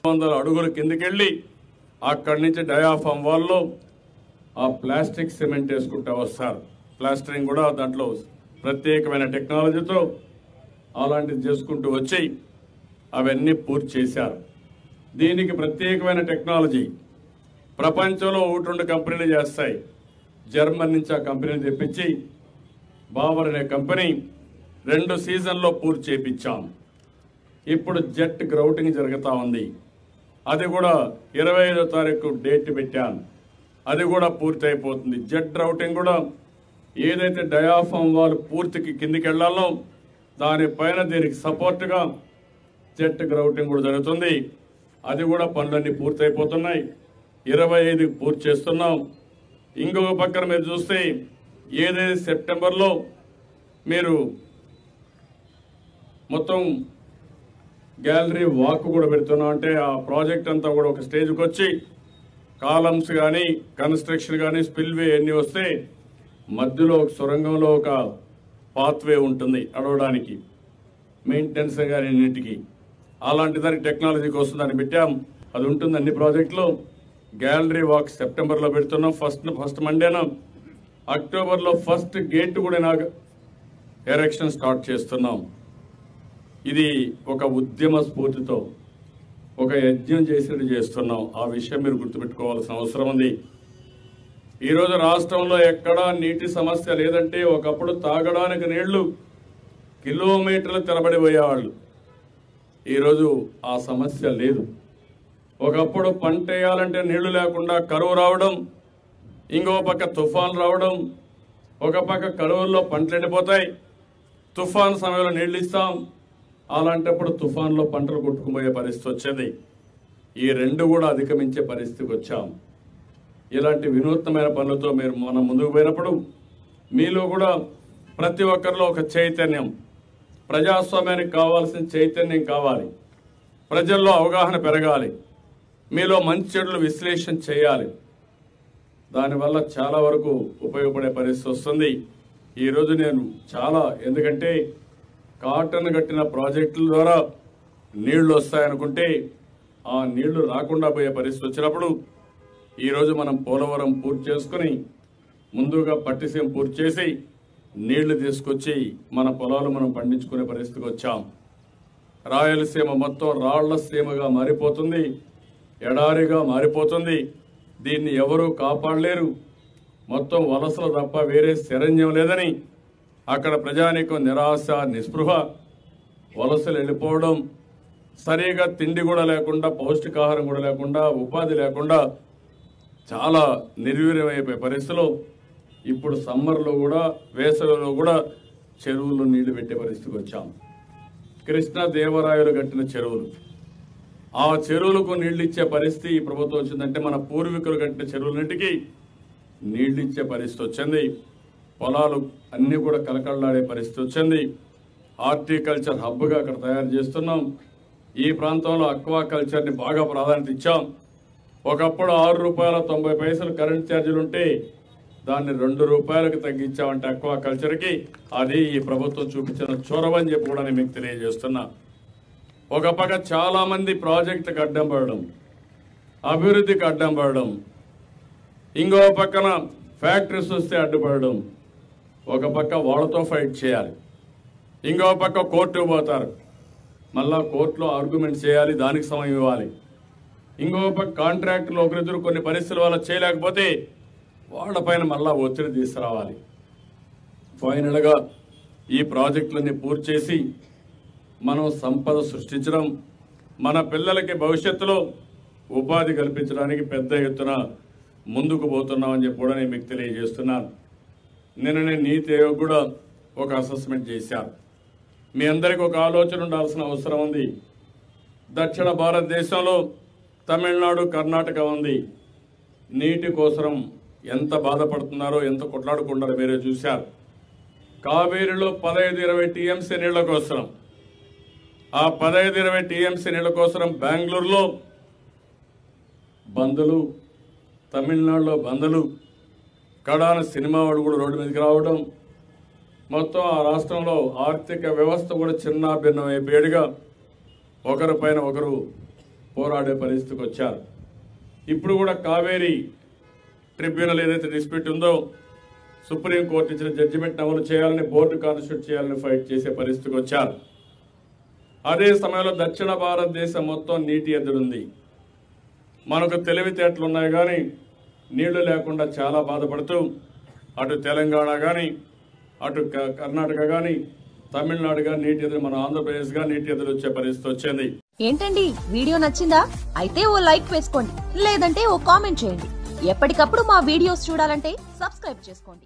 200 అడుగుల కిందికెళ్ళి అక్కడి నుంచి డయాఫామ్ వాల్లో ఆ ప్లాస్టిక్ సిమెంట్ వేసుకుంటూ వస్తారు. ప్లాస్టరింగ్ కూడా దాంట్లో ప్రత్యేకమైన టెక్నాలజీతో అలాంటిది చేసుకుంటూ వచ్చి అవన్నీ పూర్తి చేశారు. దీనికి ప్రత్యేకమైన టెక్నాలజీ ప్రపంచంలో 1-2 కంపెనీలు చేస్తాయి. జర్మనీ నుంచి ఆ కంపెనీని తెప్పించి బాబర్ అనే కంపెనీ 2 సీజన్లో పూర్తి చేయించాం. ఇప్పుడు జెట్ గ్రౌటింగ్ జరుగుతూ ఉంది. అది కూడా 25వ తారీఖు డేట్ పెట్టాను. అది కూడా పూర్తి అయిపోతుంది. జెట్ గ్రౌటింగ్ కూడా ఏదైతే డయాఫామ్ వాల్ పూర్తికి కిందికి వెళ్లాలో దానిపైన దీనికి సపోర్ట్గా జెట్ గ్రౌటింగ్ కూడా జరుగుతుంది. అది కూడా పనులన్నీ పూర్తి అయిపోతున్నాయి. 25కి పూర్తి చేస్తున్నాం. ఇంకొక పక్కన మీరు చూస్తే ఏదైతే సెప్టెంబర్లో మీరు మొత్తం గ్యాలరీ వాక్ కూడా పెడుతున్నాం అంటే ఆ ప్రాజెక్ట్ అంతా కూడా ఒక స్టేజ్కి వచ్చి కాలమ్స్ కానీ కన్స్ట్రక్షన్ కానీ స్పిల్వే అన్నీ వస్తే మధ్యలో ఒక సొరంగంలో ఒక పాత్వే ఉంటుంది అడవడానికి, మెయింటెనెన్స్ కానీ అన్నింటికి. అలాంటి దానికి టెక్నాలజీ కోసం దాన్ని పెట్టాం. అది ఉంటుంది అన్ని ప్రాజెక్టులో. గ్యాలరీ వాక్ సెప్టెంబర్లో పెడుతున్నాం. ఫస్ట్ మండేన. అక్టోబర్లో ఫస్ట్ గేట్ కూడా ఎరెక్షన్ స్టార్ట్ చేస్తున్నాం. ఇది ఒక ఉద్యమ స్ఫూర్తితో ఒక యజ్ఞం చేసినట్టు చేస్తున్నాం. ఆ విషయం మీరు గుర్తుపెట్టుకోవాల్సిన అవసరం ఉంది. ఈరోజు రాష్ట్రంలో ఎక్కడా నీటి సమస్య లేదంటే ఒకప్పుడు తాగడానికి నీళ్లు కిలోమీటర్లు తరబడిపోయేవాళ్ళు. ఈరోజు ఆ సమస్య లేదు. ఒకప్పుడు పంట వేయాలంటే నీళ్లు లేకుండా కరువు రావడం, ఇంకో పక్క తుఫాన్ రావడం, ఒక పక్క కరువుల్లో పంటలు ఎండిపోతాయి. తుఫాన్ సమయంలో నీళ్లు ఇస్తాం, అలాంటప్పుడు తుఫాన్లో పంటలు కొట్టుకుపోయే పరిస్థితి వచ్చింది. ఈ 2 కూడా అధిగమించే పరిస్థితికి వచ్చాం. ఇలాంటి వినూత్నమైన పనులతో మనం ముందుకు పోయినప్పుడు మీలో కూడా ప్రతి ఒక్కరిలో ఒక చైతన్యం, ప్రజాస్వామ్యానికి కావాల్సిన చైతన్యం కావాలి. ప్రజల్లో అవగాహన పెరగాలి. మీలో మంచి చెడులు విశ్లేషణ చేయాలి. దానివల్ల చాలా వరకు ఉపయోగపడే పరిస్థితి వస్తుంది. ఈరోజు నేను ఎందుకంటే కాటన్ కట్టిన ప్రాజెక్టుల ద్వారా నీళ్లు వస్తాయనుకుంటే ఆ నీళ్లు రాకుండా పోయే పరిస్థితి వచ్చినప్పుడు ఈరోజు మనం పోలవరం పూర్తి చేసుకుని ముందుగా పట్టిసీమ పూర్తి చేసి నీళ్లు తీసుకొచ్చి మన పొలాలు మనం పండించుకునే పరిస్థితికి వచ్చాం. రాయలసీమ మొత్తం రాళ్ల సీమగా మారిపోతుంది, ఎడారిగా మారిపోతుంది. దీన్ని ఎవరూ కాపాడలేరు. మొత్తం వలసలు తప్ప వేరే శరణ్యం లేదని అక్కడ ప్రజానీకం నిరాశ, నిస్పృహ, వలసలు వెళ్ళిపోవడం, సరిగా తిండి కూడా లేకుండా, పౌష్టికాహారం కూడా లేకుండా, ఉపాధి లేకుండా చాలా నిర్వీర్యమైపోయే పరిస్థితిలో ఇప్పుడు సమ్మర్లో కూడా వేసవిలో కూడా చెరువుల్లో నీళ్లు పెట్టే పరిస్థితికి వచ్చాం. కృష్ణదేవరాయలు కట్టిన చెరువులు, ఆ చెరువులకు నీళ్లు ఇచ్చే పరిస్థితి ఈ ప్రభుత్వం వచ్చిందంటే మన పూర్వీకులు కట్టిన చెరువులన్నింటికి నీళ్లు ఇచ్చే పరిస్థితి వచ్చింది. పొలాలు అన్నీ కూడా కలకల్లాడే పరిస్థితి వచ్చింది. హార్టికల్చర్ హబ్గా అక్కడ తయారు చేస్తున్నాం. ఈ ప్రాంతంలో అక్వాకల్చర్ని బాగా ప్రాధాన్యత ఇచ్చాం. ఒకప్పుడు ₹6.90 కరెంట్ ఛార్జీలు ఉంటే దాన్ని ₹2 తగ్గించామంటే అక్వాకల్చర్కి అది ఈ ప్రభుత్వం చూపించిన చొరవని చెప్పి కూడా నేను మీకు తెలియజేస్తున్నా. ఒక పక్క చాలా మంది ప్రాజెక్టులకు అడ్డం పడడం, అభివృద్ధికి అడ్డం పడడం, ఇంకో పక్కన ఫ్యాక్టరీస్ వస్తే అడ్డుపడడం, ఒక పక్క వాళ్ళతో ఫైట్ చేయాలి, ఇంకో పక్క కోర్టుకు పోతారు, మళ్ళా కోర్టులో ఆర్గ్యుమెంట్ చేయాలి, దానికి సమయం ఇవ్వాలి. ఇంకో పక్క కాంట్రాక్టులు ఒకరిద్దరు కొన్ని పరిస్థితుల వల్ల చేయలేకపోతే వాళ్ళపైన మళ్ళా ఒత్తిడి తీసుకురావాలి. ఫైనల్గా ఈ ప్రాజెక్టులన్నీ పూర్తి చేసి మనం సంపద సృష్టించడం, మన పిల్లలకి భవిష్యత్తులో ఉపాధి కల్పించడానికి పెద్ద ఎత్తున ముందుకు పోతున్నామని చెప్పి కూడా నేను మీకు తెలియజేస్తున్నాను. నిన్ననే నీతి ఆయోగ్ కూడా ఒక అసెస్మెంట్ చేశారు. మీ అందరికీ ఒక ఆలోచన ఉండాల్సిన అవసరం ఉంది. దక్షిణ భారతదేశంలో తమిళనాడు, కర్ణాటక ఉంది. నీటి కోసం ఎంత బాధపడుతున్నారో, ఎంత కొట్లాడుకుంటారో మీరే చూశారు. కావేరిలో 15-20 టీఎంసీ నీళ్ల కోసం, ఆ 15-20 టీఎంసీ నీళ్ల కోసం బెంగళూరులో బందులు, తమిళనాడులో బందులు, కడాన సినిమా వాడు కూడా రోడ్డు మీదకి రావడం, మొత్తం ఆ రాష్ట్రంలో ఆర్థిక వ్యవస్థ కూడా చిన్న భిన్నమైపోయేడుగా ఒకరిపైన ఒకరు పోరాడే పరిస్థితికి వచ్చారు. ఇప్పుడు కూడా కావేరీ ట్రిబ్యునల్ ఏదైతే డిస్ప్యూట్ ఉందో సుప్రీంకోర్టు ఇచ్చిన జడ్జిమెంట్ అమలు చేయాలని, బోర్డు కాన్స్టిట్యూట్ చేయాలని ఫైట్ చేసే పరిస్థితికి వచ్చారు. అదే సమయంలో దక్షిణ భారతదేశం మొత్తం నీటి ఎద్దడుంది. మనకు తెలివితేటలు ఉన్నాయి కానీ నీళ్లు లేకుండా చాలా బాధపడుతూ అటు తెలంగాణ కానీ, అటు కర్ణాటక కానీ, తమిళనాడు కానీ నీటి ఎదురు, మన ఆంధ్రప్రదేశ్ గా నీటి ఎదురు వచ్చే పరిస్థితి వచ్చింది. ఏంటండి, వీడియో నచ్చిందా? అయితే ఓ లైక్ వేసుకోండి, లేదంటే ఓ కామెంట్ చేయండి. ఎప్పటికప్పుడు మా వీడియోస్ చూడాలంటే సబ్స్క్రైబ్ చేసుకోండి.